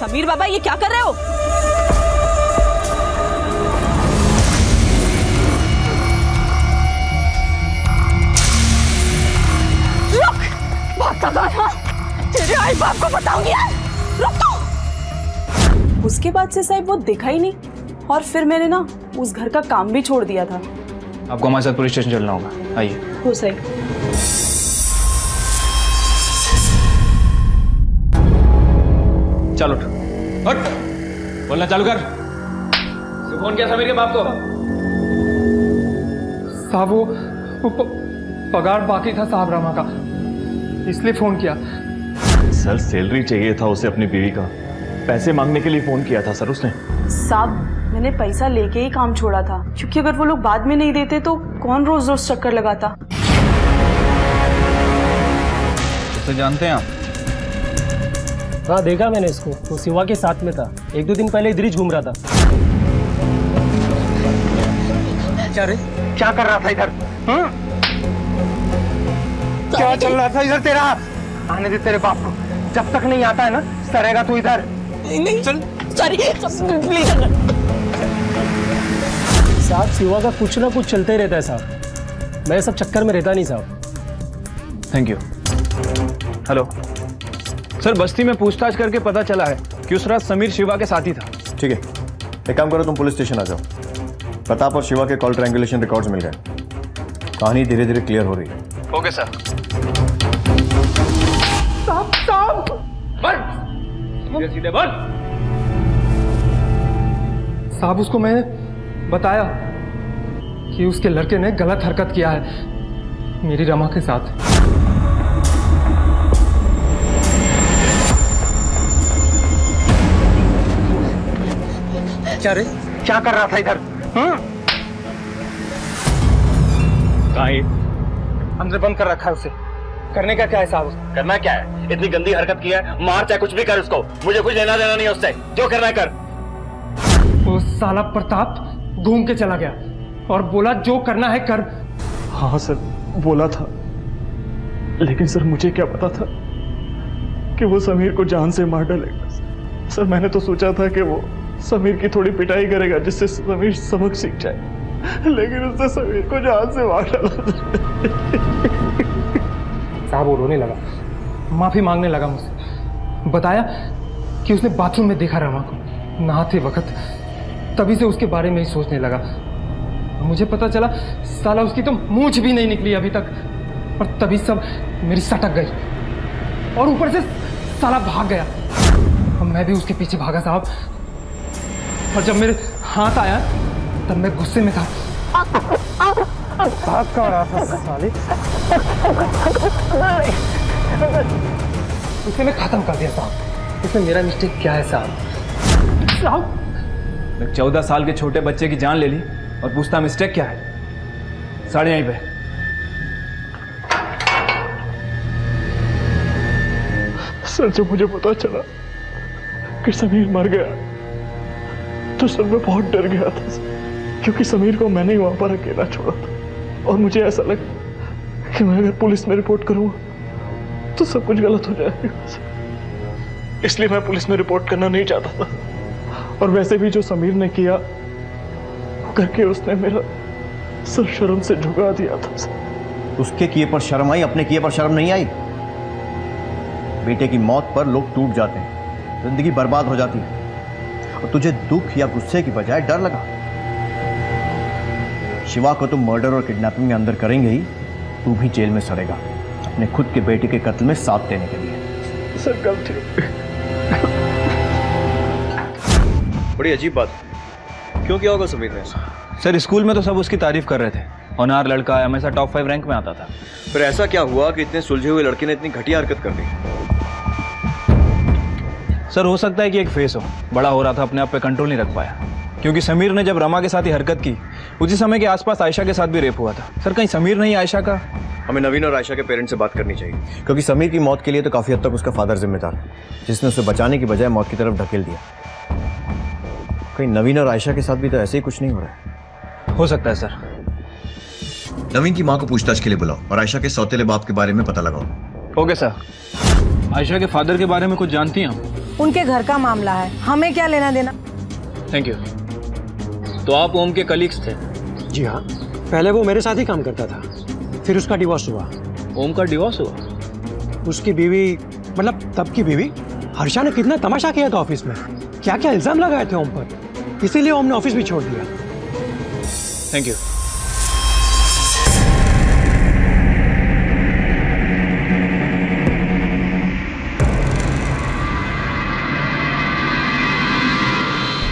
Speaker 9: समीर बाबा ये क्या कर रहे हो? रुक, भागता था यहाँ, तेरे आई बाप को बताऊंगी। रुक तो। उसके बाद से साहब वो देखा ही नहीं, और फिर मैंने ना उस घर का काम भी छोड़ दिया था।
Speaker 5: आपको हमारे साथ पुलिस स्टेशन चलना होगा, आइए।
Speaker 9: हो सही।
Speaker 5: चलो उठ, बोलना चालू कर। फोन किया समीर के बाप को?
Speaker 20: साहब वो पगार बाकी था साहब रमा का, इसलिए फोन किया।
Speaker 8: सर सैलरी चाहिए था उसे अपनी बीवी का, पैसे मांगने के लिए फोन किया था सर उसने।
Speaker 9: साहब मैंने पैसा लेके ही काम छोड़ा था, क्योंकि अगर वो लोग बाद में नहीं देते तो कौन रोज रोज चक्कर लगाता।
Speaker 5: उसे जानते हैं आप?
Speaker 21: हाँ देखा मैंने इसको, वो शिवा के साथ में था, 1-2 दिन पहले इधर ही घूम रहा था।
Speaker 20: क्या रे, क्या कर रहा था इधर? क्या चल रहा था इधर तेरा? आने दे तेरे बाप को, जब तक नहीं आता है ना सरेगा तू इधर।
Speaker 9: नहीं चल, सॉरी प्लीज।
Speaker 21: साहब शिवा का कुछ ना कुछ चलते ही रहता है साहब, मैं सब चक्कर में रहता नहीं साहब।
Speaker 5: Thank you. हेलो सर, बस्ती में पूछताछ करके पता चला है कि उस रात समीर शिवा के साथ ही था।
Speaker 3: ठीक है, एक काम करो, तुम पुलिस स्टेशन आ जाओ। प्रताप और शिवा के कॉल ट्रायंगुलेशन रिकॉर्ड्स मिल गए, कहानी धीरे धीरे क्लियर हो रही है।
Speaker 5: Okay sir. सीधे बोल।
Speaker 20: साहब उसको मैंने बताया कि उसके लड़के ने गलत हरकत किया है मेरी रमा के साथ। क्या रे, क्या कर रहा था इधर? अंदर बंद कर रखा है उसे, करने का क्या है साहब?
Speaker 8: करना क्या है? इतनी गंदी हरकत की है, मार चाहे कुछ भी कर उसको, मुझे कुछ लेना देना नहीं उससे, जो करना है कर।
Speaker 20: वो साला प्रताप घूम के चला गया और बोला जो करना है कर।
Speaker 8: हाँ सर बोला था, लेकिन सर मुझे क्या पता था कि वो समीर को जान से मार डालेगा। सर मैंने तो सोचा था कि वो समीर की थोड़ी पिटाई करेगा जिससे समीर सबक सीख जाए, लेकिन उसने समीर को जान से मार डाला।
Speaker 20: साहब वो रोने लगा, माफी मांगने लगा मुझसे, बताया कि उसने बाथरूम में देखा रमा को नहाते वक्त, तभी से उसके बारे में ही सोचने लगा। मुझे पता चला साला उसकी तो मूंछ भी नहीं निकली अभी तक, और तभी सब मेरी सटक गई और ऊपर से साला भाग गया और मैं भी उसके पीछे भागा साहब। और जब मेरे हाथ आया तब मैं गुस्से में था। भाग कहाँ रहा था साले? उसे मैं खत्म कर दिया साहब। इसमें मेरा मिस्टेक क्या है साहब?
Speaker 5: साहब 14 साल के छोटे बच्चे की जान ले ली और पूछता मिस्टेक क्या है? साढ़े यहीं पे।
Speaker 8: सर जब मुझे पता चला कि समीर मर गया तो सर मैं बहुत डर गया था, क्योंकि समीर को मैंने ही वहां पर अकेला छोड़ा था और मुझे ऐसा लगा कि मैं अगर पुलिस में रिपोर्ट करूंगा तो सब कुछ गलत हो जाएगा। इसलिए मैं पुलिस में रिपोर्ट करना नहीं चाहता था। और वैसे भी जो समीर ने किया वो करके उसने मेरा सर शर्म से झुका दिया था।
Speaker 3: उसके किए पर शर्म आई, अपने किए पर शर्म नहीं आई। बेटे की मौत पर लोग टूट जाते हैं, जिंदगी बर्बाद हो जाती है, और तुझे दुख या गुस्से की बजाय डर लगा। शिवा को तुम मर्डर और किडनैपिंग में अंदर करेंगे ही, तू भी जेल में सड़ेगा अपने खुद के बेटे के कत्ल में साथ देने के लिए।
Speaker 8: सर गलती।
Speaker 3: बड़ी अजीब बात, क्यों किया होगा समीर ने?
Speaker 5: सर स्कूल में तो सब उसकी तारीफ कर रहे थे, होनहार लड़का है, हमेशा टॉप 5 रैंक में आता था।
Speaker 3: फिर ऐसा क्या हुआ कि इतने सुलझे हुए लड़के ने इतनी घटिया हरकत कर दी?
Speaker 5: सर हो सकता है कि एक फेस हो, बड़ा हो रहा था, अपने आप पे कंट्रोल नहीं रख पाया, क्योंकि समीर ने जब रमा के साथ ही हरकत की उसी समय के आसपास आयशा के साथ भी रेप हुआ था। सर कहीं समीर नहीं आयशा का
Speaker 3: हमें नवीन और आयशा के पेरेंट्स से बात करनी चाहिए, क्योंकि समीर की मौत के लिए तो काफी हद तक उसका फादर जिम्मेदार है, जिसने उसे बचाने की बजाय मौत की तरफ ढकेल दिया। कहीं नवीन और आयशा के साथ भी तो ऐसे ही कुछ नहीं हो रहा है?
Speaker 5: हो सकता है सर।
Speaker 3: नवीन की मां को पूछताछ के लिए बुलाओ और आयशा के सौतेले बाप के बारे में पता लगाओ।
Speaker 5: Okay sir. आयशा के फादर के बारे में कुछ जानती हैं आप?
Speaker 1: उनके घर का मामला है, हमें क्या लेना देना।
Speaker 5: Thank you. तो आप ओम के कलीग्स थे?
Speaker 21: जी हाँ, पहले वो मेरे साथ ही काम करता था, फिर उसका डिवोर्स हुआ।
Speaker 5: ओम का डिवोर्स हुआ?
Speaker 21: उसकी बीवी, मतलब तब की बीवी, हर्षा ने कितना तमाशा किया था ऑफिस में, क्या क्या इल्जाम लगाए थे ओम पर, इसीलिए ओम ने ऑफिस भी छोड़ दिया।
Speaker 5: Thank you.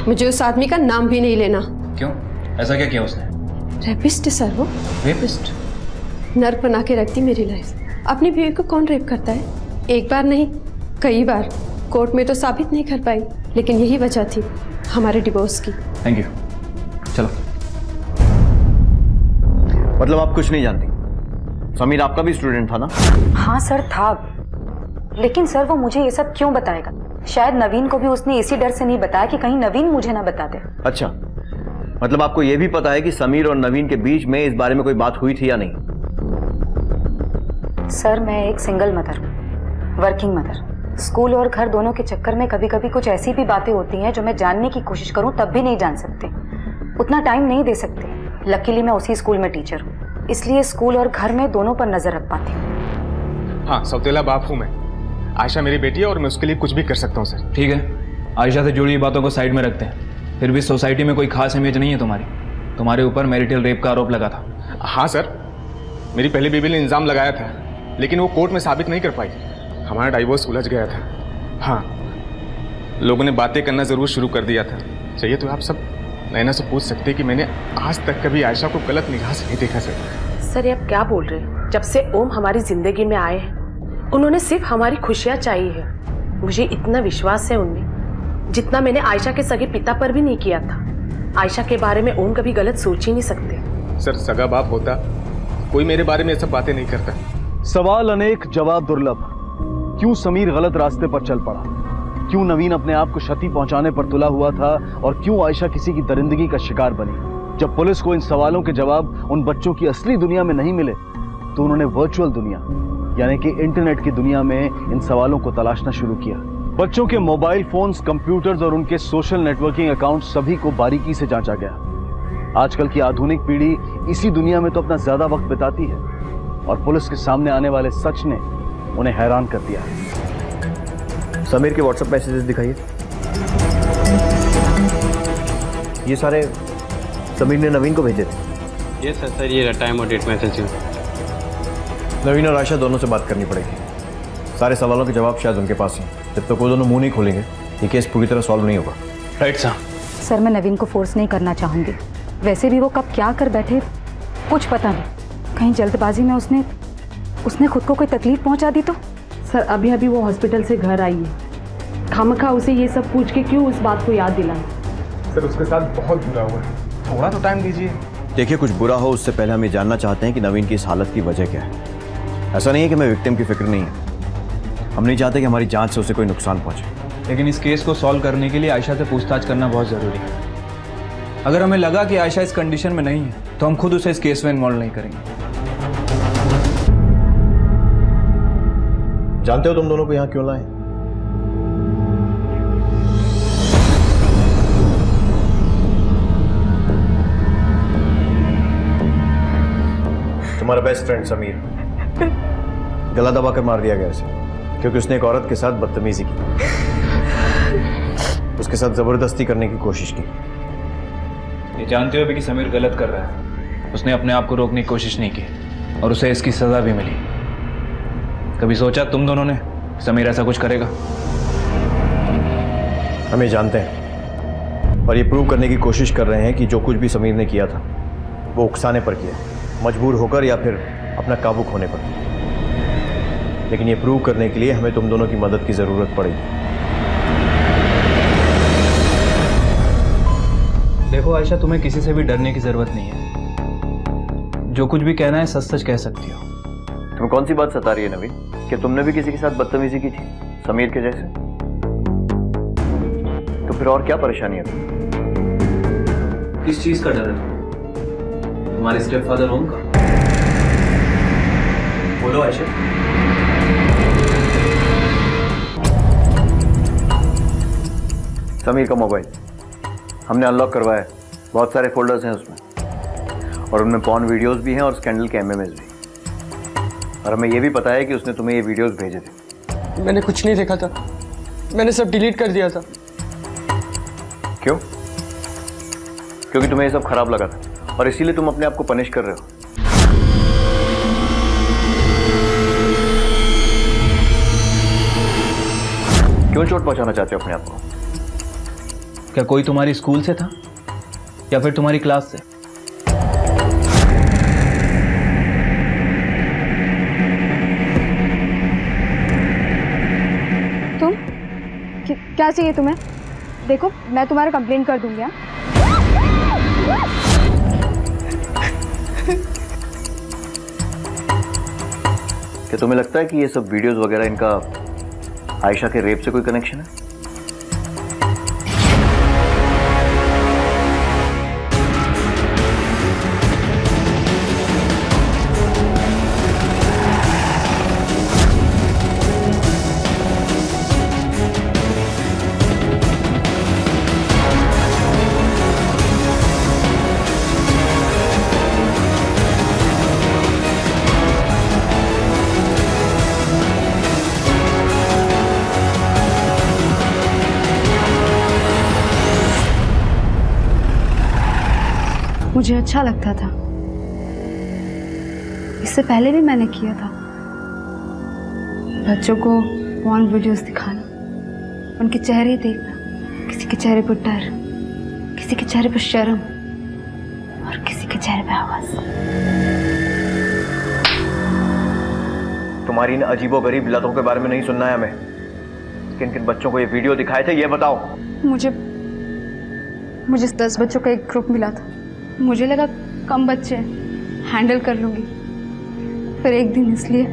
Speaker 22: मुझे उस आदमी का नाम भी नहीं लेना।
Speaker 5: क्यों? ऐसा क्या किया उसने?
Speaker 22: रेपिस्ट सर वो।
Speaker 5: रेपिस्ट?
Speaker 22: नर्क बना के रखती मेरी लाइफ। अपनी बीवी को कौन रेप करता है? एक बार नहीं, कई बार। कोर्ट में तो साबित नहीं कर पाई, लेकिन यही वजह थी हमारे डिवोर्स की।
Speaker 5: Thank you. चलो।
Speaker 3: मतलब आप कुछ नहीं जानती? समीर आपका भी स्टूडेंट था ना?
Speaker 6: हाँ सर था, लेकिन सर वो मुझे ये सब क्यों बताएगा? शायद नवीन को भी उसने इसी डर से नहीं बताया कि कहीं नवीन मुझे ना बता दे।
Speaker 3: अच्छा, मतलब आपको यह भी पता है कि समीर और नवीन के बीच में इस बारे में कोई बात हुई थी या नहीं?
Speaker 6: सर मैं एक सिंगल मदर हूँ, वर्किंग मदर। स्कूल और घर दोनों के चक्कर में कभी कभी कुछ ऐसी भी बातें होती हैं जो मैं जानने की कोशिश करूँ तब भी नहीं जान सकती, उतना टाइम नहीं दे सकते। लकीली मैं उसी स्कूल में टीचर हूँ, इसलिए स्कूल और घर में दोनों पर नजर रख पाती हूँ।
Speaker 11: हाँ, सौतेला बाप हूँ मैं। आयशा मेरी बेटी है और मैं उसके लिए कुछ भी कर सकता हूँ सर।
Speaker 5: ठीक है, आयशा से जुड़ी बातों को साइड में रखते हैं। फिर भी सोसाइटी में कोई खास इमेज नहीं है तुम्हारी। तुम्हारे ऊपर मैरिटल रेप का आरोप लगा था।
Speaker 11: हाँ सर, मेरी पहली बीवी ने इल्जाम लगाया था, लेकिन वो कोर्ट में साबित नहीं कर पाई। हमारा डाइवोर्स उलझ गया था। हाँ, लोगों ने बातें करना जरूर शुरू कर दिया था। चाहिए तो आप सब नैना से पूछ सकते कि मैंने आज तक कभी आयशा को गलत निगाह से नहीं देखा सर।
Speaker 9: सर ये आप क्या बोल रहे हैं? जब से ओम हमारी जिंदगी में आए हैं, उन्होंने सिर्फ हमारी खुशियां चाहिए है। मुझे इतना विश्वास है उनमें जितना मैंने आयशा के सगे पिता पर भी नहीं किया था। आयशा के बारे में ओम कभी गलत सोच ही नहीं सकते।
Speaker 11: सर सगा बाप होता कोई मेरे बारे में ये सब बातें नहीं करता।
Speaker 2: सवाल अनेक, जवाब दुर्लभ। क्यों समीर गलत रास्ते पर चल पड़ा? क्यों नवीन अपने आप को क्षति पहुंचाने पर तुला हुआ था? और क्यों आयशा किसी की दरिंदगी का शिकार बनी? जब पुलिस को इन सवालों के जवाब उन बच्चों की असली दुनिया में नहीं मिले तो उन्होंने वर्चुअल दुनिया यानी कि इंटरनेट की दुनिया में इन सवालों को तलाशना शुरू किया। बच्चों के मोबाइल फोन्स, कंप्यूटर्स और उनके सोशल नेटवर्किंग अकाउंट सभी को बारीकी से जांचा गया। आजकल की आधुनिक पीढ़ी इसी दुनिया में तो अपना ज्यादा वक्त बिताती है और पुलिस के सामने आने वाले सच ने उन्हें हैरान कर दिया है।
Speaker 3: समीर के व्हाट्सएप मैसेजेस दिखाइए। ये सारे समीर ने नवीन को भेजे थे?
Speaker 23: ये सर ये टाइम और डेट मैसेज।
Speaker 3: नवीन और आयशा दोनों से बात करनी पड़ेगी। सारे सवालों के जवाब शायद उनके पास ही। जब तक वो दोनों मुंह नहीं खोलेंगे ये केस पूरी तरह सॉल्व नहीं होगा।
Speaker 5: Right sir.
Speaker 6: सर मैं नवीन को फोर्स नहीं करना चाहूंगी। वैसे भी वो कब क्या कर बैठे कुछ पता नहीं। कहीं जल्दबाजी में उसने खुद को कोई तकलीफ पहुंचा दी तो?
Speaker 9: सर अभी अभी वो हॉस्पिटल से घर आई है। खामखा उसे ये सब पूछ के क्यों उस बात को याद दिलाएं?
Speaker 11: सर उसके साथ बहुत बुरा हुआ है, थोड़ा तो टाइम दीजिए।
Speaker 3: देखिए, कुछ बुरा हो उससे पहले हम ये जानना चाहते हैं कि नवीन की इस हालत की वजह क्या है। ऐसा नहीं है कि हमें विक्टिम की फिक्र नहीं है, हम नहीं चाहते कि हमारी जांच से उसे कोई नुकसान पहुंचे।
Speaker 5: लेकिन इस केस को सॉल्व करने के लिए आयशा से पूछताछ करना बहुत जरूरी है। अगर हमें लगा कि आयशा इस कंडीशन में नहीं है तो हम खुद उसे इस केस में इन्वॉल्व नहीं करेंगे।
Speaker 3: जानते हो तुम दोनों को यहां क्यों लाए? तुम्हारा बेस्ट फ्रेंड समीर गला दबाकर मार दिया गया उसे, क्योंकि उसने एक औरत के साथ बदतमीजी की, उसके साथ जबरदस्ती करने की कोशिश की।
Speaker 5: ये जानते हुए भी कि समीर गलत कर रहा है, उसने अपने आप को रोकने की कोशिश नहीं की और उसे इसकी सजा भी मिली। कभी सोचा तुम दोनों ने समीर ऐसा कुछ करेगा?
Speaker 3: हम ये जानते हैं और ये प्रूव करने की कोशिश कर रहे हैं कि जो कुछ भी समीर ने किया था वो उकसाने पर किया, मजबूर होकर या फिर अपना काबू खोने पर। लेकिन ये प्रूव करने के लिए हमें तुम दोनों की मदद की जरूरत पड़ेगी।
Speaker 5: देखो आयशा, तुम्हें किसी से भी डरने की जरूरत नहीं है। जो कुछ भी कहना है सच सच कह सकती हो।
Speaker 3: तुम्हें कौन सी बात सता रही है नवीन कि तुमने भी किसी के साथ बदतमीजी की थी समीर के जैसे? तो फिर और क्या परेशानी है तुम्हें?
Speaker 5: किस चीज का डर है तुम्हारे स्टेप फादर ओम का? बोलो आयशा।
Speaker 3: समीर का मोबाइल हमने अनलॉक करवाया है। बहुत सारे फोल्डर्स हैं उसमें और उनमें पॉर्न वीडियोस भी हैं और स्कैंडल के एमएमएस भी। और हमें यह भी पता है कि उसने तुम्हें ये वीडियोस भेजे थे।
Speaker 14: मैंने कुछ नहीं देखा था, मैंने सब डिलीट कर दिया था।
Speaker 3: क्यों? क्योंकि तुम्हें ये सब खराब लगा था और इसीलिए तुम अपने आप को पनिश कर रहे हो। क्यों चोट पहुंचाना चाहते हो अपने आप को?
Speaker 5: क्या कोई तुम्हारी स्कूल से था या फिर तुम्हारी क्लास से?
Speaker 17: तुम क्या चाहिए तुम्हें? देखो मैं तुम्हारा कंप्लेंट कर दूंगी।
Speaker 3: क्या तुम्हें लगता है कि ये सब वीडियोस वगैरह इनका आयशा के रेप से कोई कनेक्शन है?
Speaker 17: मुझे अच्छा लगता था, इससे पहले भी मैंने किया था। बच्चों को पॉर्न वीडियोस दिखाना, उनके चेहरे देखना, किसी के चेहरे पर डर, किसी के चेहरे पर शर्म और किसी के चेहरे पर आवाज।
Speaker 3: तुम्हारी इन अजीबोगरीब लतों के बारे में नहीं सुनना है हमें। किन किन बच्चों को ये वीडियो दिखाए थे ये बताओ।
Speaker 17: मुझे 10 बच्चों का एक ग्रुप मिला था। मुझे लगा कम बच्चे हैंडल कर लूंगी, फिर एक दिन इसलिए।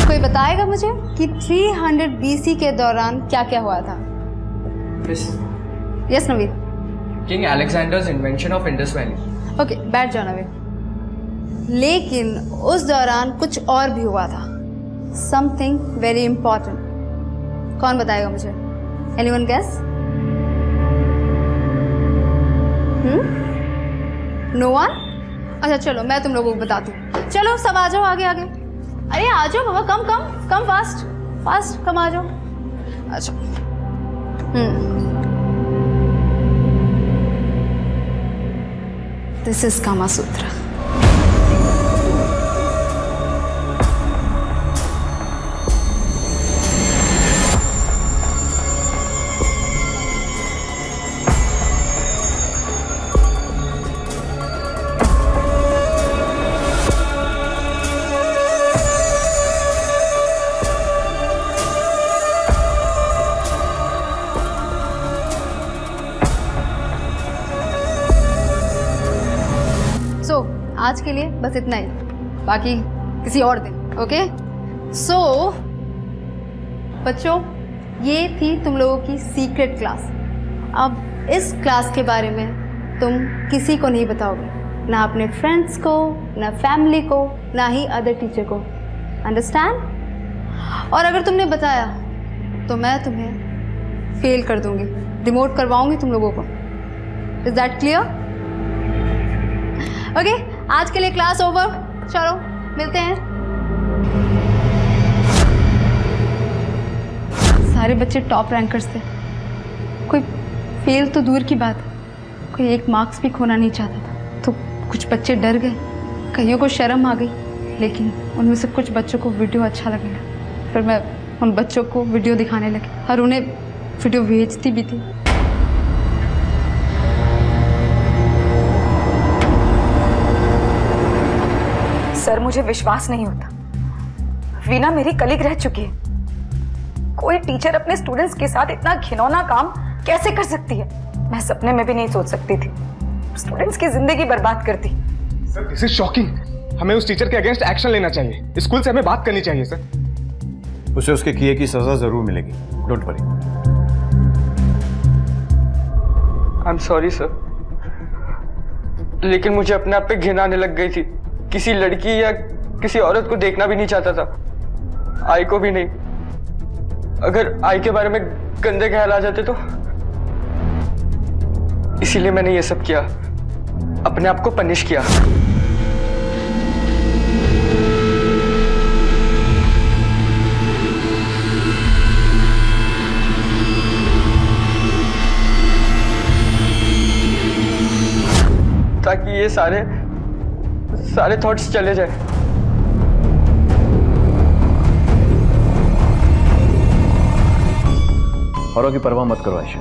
Speaker 10: कोई बताएगा मुझे कि 300 BC के दौरान क्या क्या हुआ था? Yes Naveen.
Speaker 18: King Alexander's invention of Indus valley.
Speaker 10: Okay बैठ जाओ नवीन। लेकिन उस दौरान कुछ और भी हुआ था, समथिंग वेरी इंपॉर्टेंट। कौन बताएगा मुझे? Anyone guess? No one? अच्छा चलो मैं तुम लोगों को बताती हूँ। चलो सब आ जाओ आगे आगे। अरे आ जाओ बाबा, कम कम कम, फास्ट फास्ट, कम आ जाओ। अच्छा दिस इज कामा सूत्र। आज के लिए बस इतना ही, बाकी किसी और दिन। ओके सो बच्चों, ये थी तुम लोगों की सीक्रेट क्लास। अब इस क्लास के बारे में तुम किसी को नहीं बताओगे, ना अपने फ्रेंड्स को, ना फैमिली को, ना ही अदर टीचर को। अंडरस्टैंड? और अगर तुमने बताया तो मैं तुम्हें फेल कर दूंगी, डिमोट करवाऊंगी तुम लोगों को। Is that clear? ओके आज के लिए क्लास ओवर। चलो मिलते हैं। सारे बच्चे टॉप रैंकर्स थे, कोई फेल तो दूर की बात है, कोई एक मार्क्स भी खोना नहीं चाहता था। तो कुछ बच्चे डर गए, कईयों को शर्म आ गई, लेकिन उनमें से कुछ बच्चों को वीडियो अच्छा लगने लगा। फिर मैं उन बच्चों को वीडियो दिखाने लगी और उन्हें वीडियो भेजती भी थी।
Speaker 6: सर मुझे विश्वास नहीं होता, वीना मेरी कलीग रह चुकी है। कोई टीचर अपने स्टूडेंट्स के साथ इतना घिनौना काम कैसे कर सकती है? मैं सपने में भी नहीं सोच सकती थी स्टूडेंट्स की जिंदगी बर्बाद करती।
Speaker 11: Sir this is shocking. हमें उस टीचर के अगेंस्ट एक्शन लेना चाहिए। स्कूल से हमें बात करनी चाहिए सर।
Speaker 3: उसे उसके किए की सजा जरूर मिलेगी, don't worry.
Speaker 14: I am sorry sir, लेकिन मुझे अपने आप पे घिन आने लग गई थी। किसी लड़की या किसी औरत को देखना भी नहीं चाहता था, आई को भी नहीं। अगर आई के बारे में गंदे ख्याल आ जाते तो, इसीलिए मैंने ये सब किया, अपने आप को पनिश किया। ताकि ये सारे थॉट्स चले जाए।
Speaker 3: औरों की परवाह मत करो आयशा।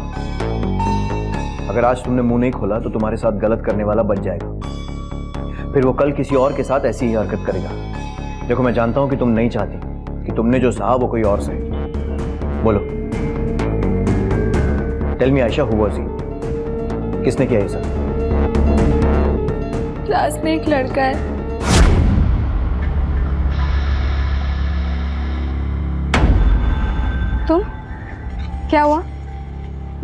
Speaker 3: अगर आज तुमने मुंह नहीं खोला तो तुम्हारे साथ गलत करने वाला बच जाएगा, फिर वो कल किसी और के साथ ऐसी ही हरकत करेगा। देखो, मैं जानता हूं कि तुम नहीं चाहती कि तुमने जो सहा वो कोई और सहे। बोलो, tell me Ayesha, who was he? किसने किया ये सब?
Speaker 22: क्लास में एक लड़का है।
Speaker 17: तुम? क्या हुआ?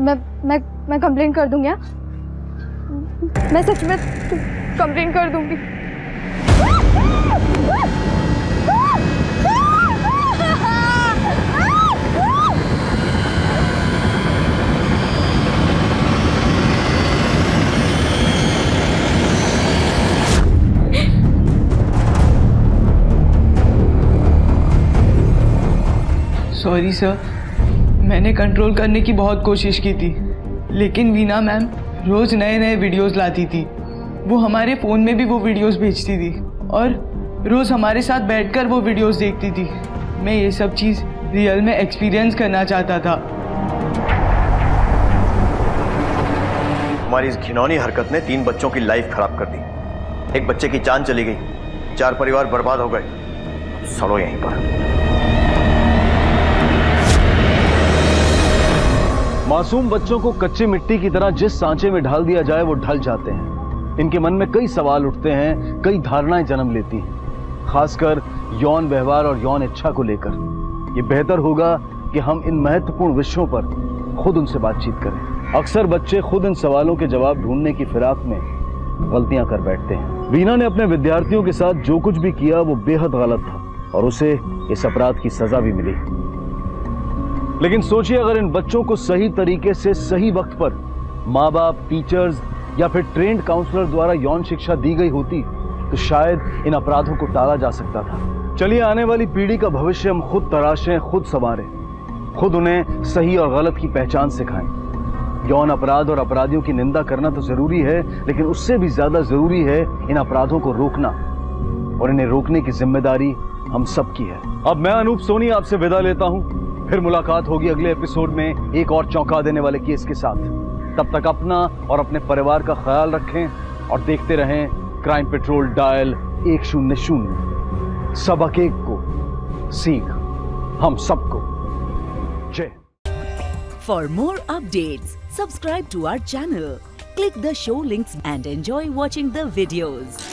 Speaker 17: मैं कंप्लेन कर दूंगी। मैं सच में कंप्लेन कर दूंगी।
Speaker 14: सॉरी सर, मैंने कंट्रोल करने की बहुत कोशिश की थी, लेकिन वीना मैम रोज़ नए नए वीडियोस लाती थी। वो हमारे फ़ोन में भी वो वीडियोस भेजती थी और रोज़ हमारे साथ बैठकर वो वीडियोस देखती थी। मैं ये सब चीज़ रियल में एक्सपीरियंस करना चाहता था।
Speaker 3: हमारी इस घिनौनी हरकत ने 3 बच्चों की लाइफ खराब कर दी। एक बच्चे की जान चली गई, 4 परिवार बर्बाद हो गए। सड़ो यहीं पर।
Speaker 2: मासूम बच्चों को कच्ची मिट्टी की तरह जिस सांचे में ढाल दिया जाए वो ढल जाते हैं। इनके मन में कई सवाल उठते हैं, कई धारणाएं जन्म लेती हैं, खासकर यौन व्यवहार और यौन इच्छा को लेकर। ये बेहतर होगा कि हम इन महत्वपूर्ण विषयों पर खुद उनसे बातचीत करें। अक्सर बच्चे खुद इन सवालों के जवाब ढूंढने की फिराक में गलतियां कर बैठते हैं। वीना ने अपने विद्यार्थियों के साथ जो कुछ भी किया वो बेहद गलत था और उसे इस अपराध की सजा भी मिली। लेकिन सोचिए, अगर इन बच्चों को सही तरीके से सही वक्त पर माँ बाप, टीचर्स या फिर ट्रेंड काउंसलर द्वारा यौन शिक्षा दी गई होती तो शायद इन अपराधों को टाला जा सकता था। चलिए, आने वाली पीढ़ी का भविष्य हम खुद तराशें, खुद संवारें, खुद उन्हें सही और गलत की पहचान सिखाएं। यौन अपराध और अपराधियों की निंदा करना तो जरूरी है, लेकिन उससे भी ज्यादा जरूरी है इन अपराधों को रोकना, और इन्हें रोकने की जिम्मेदारी हम सबकी है। अब मैं अनूप सोनी आपसे विदा लेता हूं। फिर मुलाकात होगी अगले एपिसोड में एक और चौंका देने वाले केस के साथ। तब तक अपना और अपने परिवार का ख्याल रखें और देखते रहें क्राइम पेट्रोल डायल 100। सबक एक को सीख हम सबको। जय।
Speaker 13: For more updates, subscribe to our channel, click the show links and enjoy watching the videos.